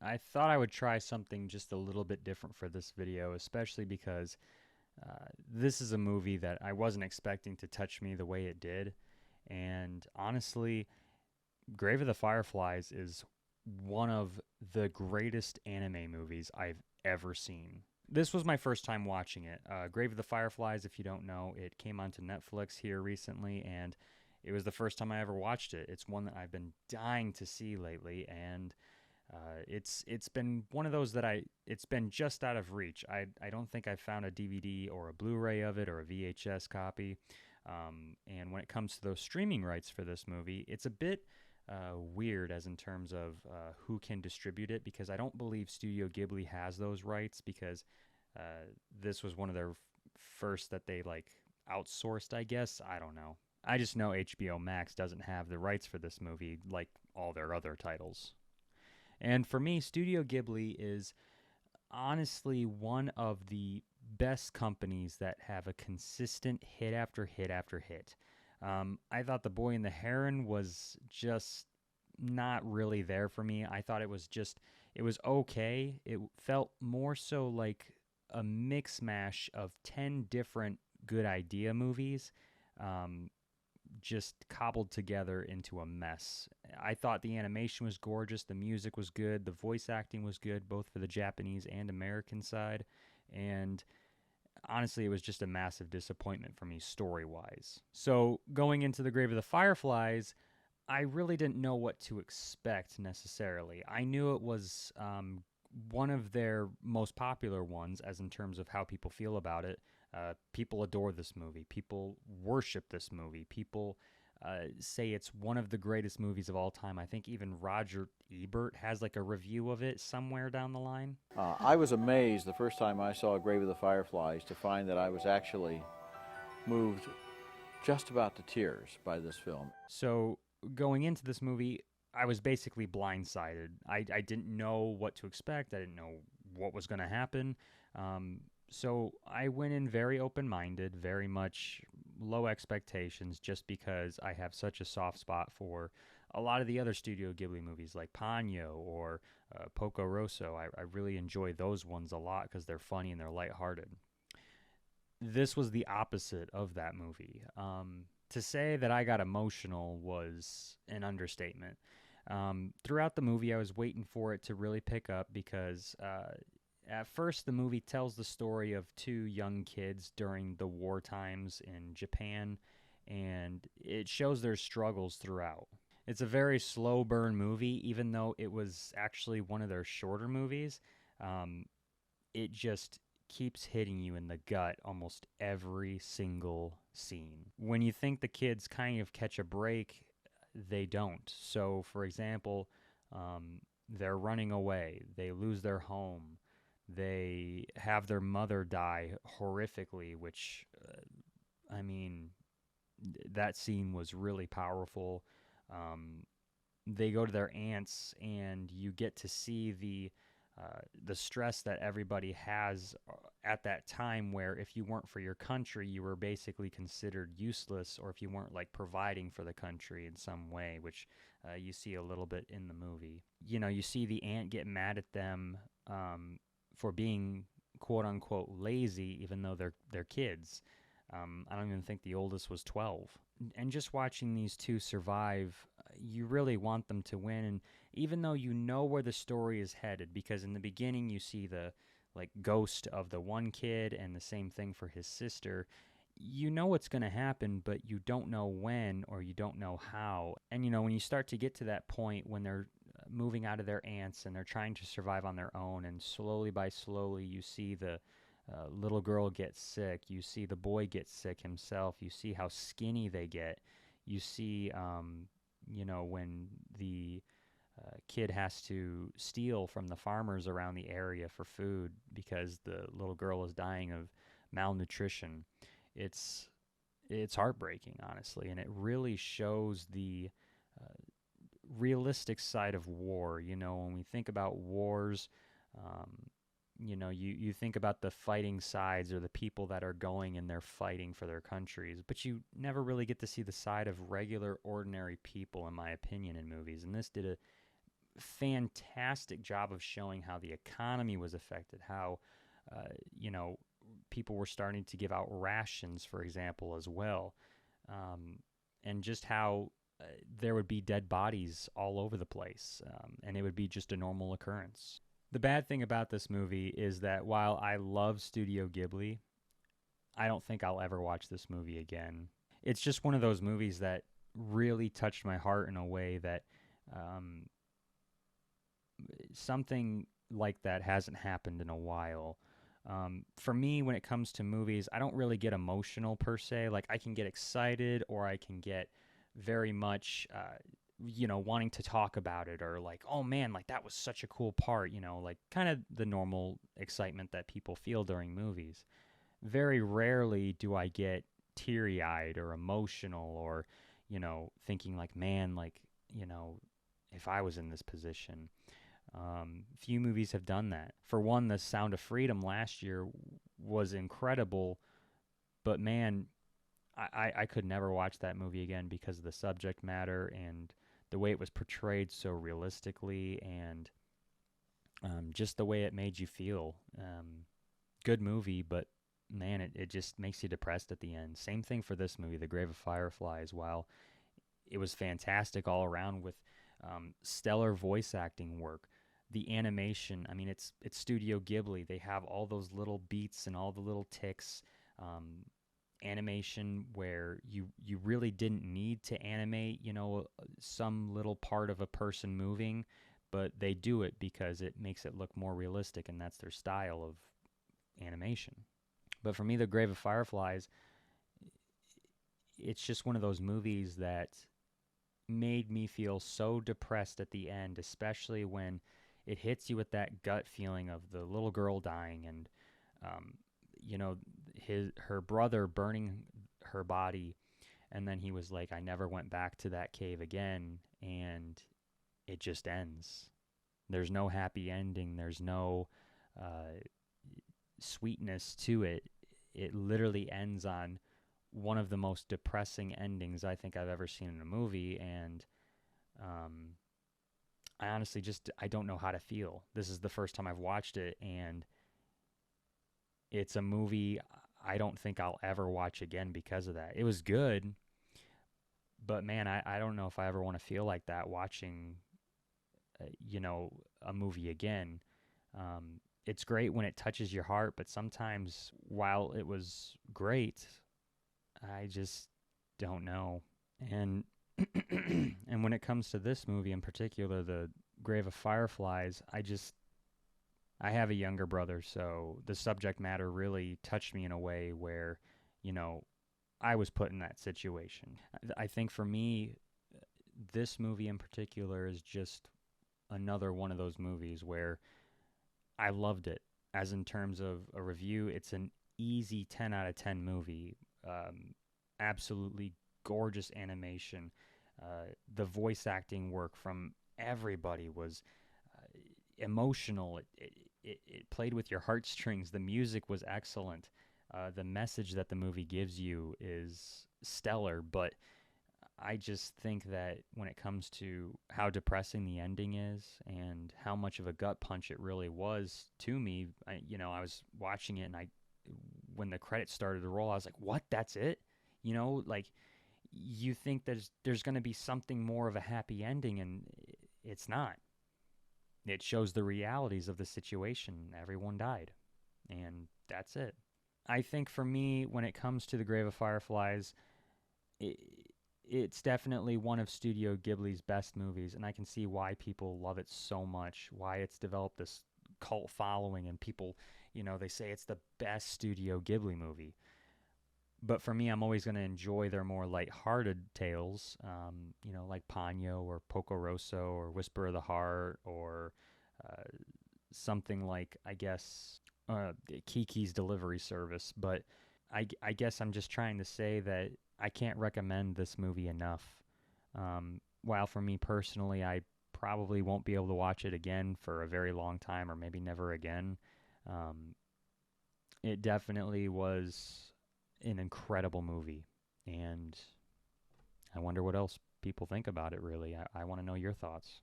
I thought I would try something just a little bit different for this video, especially because this is a movie that I wasn't expecting to touch me the way it did. And honestly, Grave of the Fireflies is one of the greatest anime movies I've ever seen. This was my first time watching it. Grave of the Fireflies, if you don't know, it came onto Netflix here recently, and it was the first time I ever watched it. It's one that I've been dying to see lately, and it's been one of those that it's been just out of reach. I don't think I've found a DVD or a Blu-ray of it or a VHS copy. And when it comes to those streaming rights for this movie, it's a bit weird as in terms of who can distribute it, because I don't believe Studio Ghibli has those rights, because this was one of their first that they like outsourced, I guess. I don't know. I just know HBO Max doesn't have the rights for this movie like all their other titles. And for me, Studio Ghibli is honestly one of the best companies that have a consistent hit after hit after hit. I thought The Boy and the Heron was just not really there for me. I thought it was okay. It felt more so like a mix mash of 10 different good idea movies. Um, just cobbled together into a mess. I thought the animation was gorgeous, the music was good, the voice acting was good, both for the Japanese and American side, and honestly, it was just a massive disappointment for me story wise. So, going into The Grave of the Fireflies, I really didn't know what to expect necessarily. I knew it was one of their most popular ones, as in terms of how people feel about it. People adore this movie. People worship this movie. People say it's one of the greatest movies of all time. I think even Roger Ebert has like a review of it somewhere down the line. I was amazed the first time I saw Grave of the Fireflies to find that I was actually moved just about to tears by this film. So going into this movie, I was basically blindsided. I didn't know what to expect. I didn't know what was going to happen. So I went in very open minded, very much low expectations, just because I have such a soft spot for a lot of the other Studio Ghibli movies like Ponyo or Poco Rosso. I really enjoy those ones a lot because they're funny and they're lighthearted. This was the opposite of that movie. To say that I got emotional was an understatement. Throughout the movie, I was waiting for it to really pick up because at first the movie tells the story of two young kids during the war times in Japan, and it shows their struggles throughout. It's a very slow burn movie, even though it was actually one of their shorter movies. Um, it just keeps hitting you in the gut almost every single scene. When you think the kids kind of catch a break, they don't. So, for example, they're running away, they lose their home, they have their mother die horrifically, which, I mean, that scene was really powerful. Um, they go to their aunts, and you get to see the stress that everybody has at that time, where if you weren't for your country, you were basically considered useless, or if you weren't like providing for the country in some way, which you see a little bit in the movie. You know, you see the aunt get mad at them for being quote unquote lazy, even though they're kids. I don't even think the oldest was 12. And just watching these two survive, you really want them to win. And even though you know where the story is headed, because in the beginning you see the like ghost of the one kid and the same thing for his sister, you know what's going to happen, but you don't know when, or you don't know how. And you know, when you start to get to that point when they're moving out of their aunts and they're trying to survive on their own, and slowly by slowly you see the little girl gets sick. You see the boy get sick himself. You see how skinny they get. You see, you know, when the kid has to steal from the farmers around the area for food because the little girl is dying of malnutrition. It's it's heartbreaking, honestly, and it really shows the uh, realistic side of war. You know, when we think about wars, um, you know, you think about the fighting sides or the people that are going and they're fighting for their countries, but you never really get to see the side of regular, ordinary people, in my opinion, in movies. And this did fantastic job of showing how the economy was affected, how, uh, you know, people were starting to give out rations, for example, as well, um, and just how there would be dead bodies all over the place, and it would be just a normal occurrence. The bad thing about this movie is that while I love Studio Ghibli, I don't think I'll ever watch this movie again. It's just one of those movies that really touched my heart in a way that um, something like that hasn't happened in a while. For me, when it comes to movies, I don't really get emotional per se. Like, I can get excited or I can get very much, wanting to talk about it, or like, oh man, like that was such a cool part, like kind of the normal excitement that people feel during movies. Very rarely do I get teary eyed or emotional or, thinking like, man, like, you know, if I was in this position. Few movies have done that. For one, The Sound of Freedom last year was incredible, but man, I could never watch that movie again because of the subject matter and the way it was portrayed so realistically, and just the way it made you feel. Good movie, but man, it just makes you depressed at the end. Same thing for this movie, The Grave of Fireflies. While it was fantastic all around with stellar voice acting work, the animation, I mean, it's Studio Ghibli. They have all those little beats and all the little ticks. Um, Animation where you really didn't need to animate, some little part of a person moving, but they do it because it makes it look more realistic, and that's their style of animation. But for me, The Grave of Fireflies, it's just one of those movies that made me feel so depressed at the end, especially when it hits you with that gut feeling of the little girl dying, and um, you know her brother burning her body, and then he was like, I never went back to that cave again, and it just ends. There's no happy ending. There's no uh, sweetness to it. It literally ends on one of the most depressing endings I think I've ever seen in a movie, and um, I honestly just I don't know how to feel. This is the first time I've watched it, and it's a movie I don't think I'll ever watch again because of that. It was good, but man, I don't know if I ever want to feel like that watching, a movie again. It's great when it touches your heart, but sometimes while it was great, I just don't know. And and when it comes to this movie in particular, The Grave of Fireflies, I have a younger brother, so the subject matter really touched me in a way where, you know, I was put in that situation. I think for me, this movie in particular is just another one of those movies where I loved it. As in terms of a review, it's an easy 10 out of 10 movie. Absolutely gorgeous animation. The voice acting work from everybody was emotional. It played with your heartstrings. The music was excellent. The message that the movie gives you is stellar, but I just think that when it comes to how depressing the ending is and how much of a gut punch it really was to me, I was watching it, and when the credits started to roll, I was like, "What? That's it?" Like you think there's going to be something more of a happy ending, and it's not. It shows the realities of the situation. Everyone died, and that's it. I think for me, when it comes to The Grave of Fireflies, it, it's definitely one of Studio Ghibli's best movies, and I can see why people love it so much, why it's developed this cult following, and people, they say it's the best Studio Ghibli movie. But for me, I'm always going to enjoy their more light-hearted tales, like Ponyo or Poco Rosso or Whisper of the Heart, or uh, something like, I guess, Kiki's Delivery Service. But I guess I'm just trying to say that I can't recommend this movie enough. While for me personally, I probably won't be able to watch it again for a very long time, or maybe never again. Um, it definitely was an incredible movie, and I wonder what else people think about it, really. I want to know your thoughts.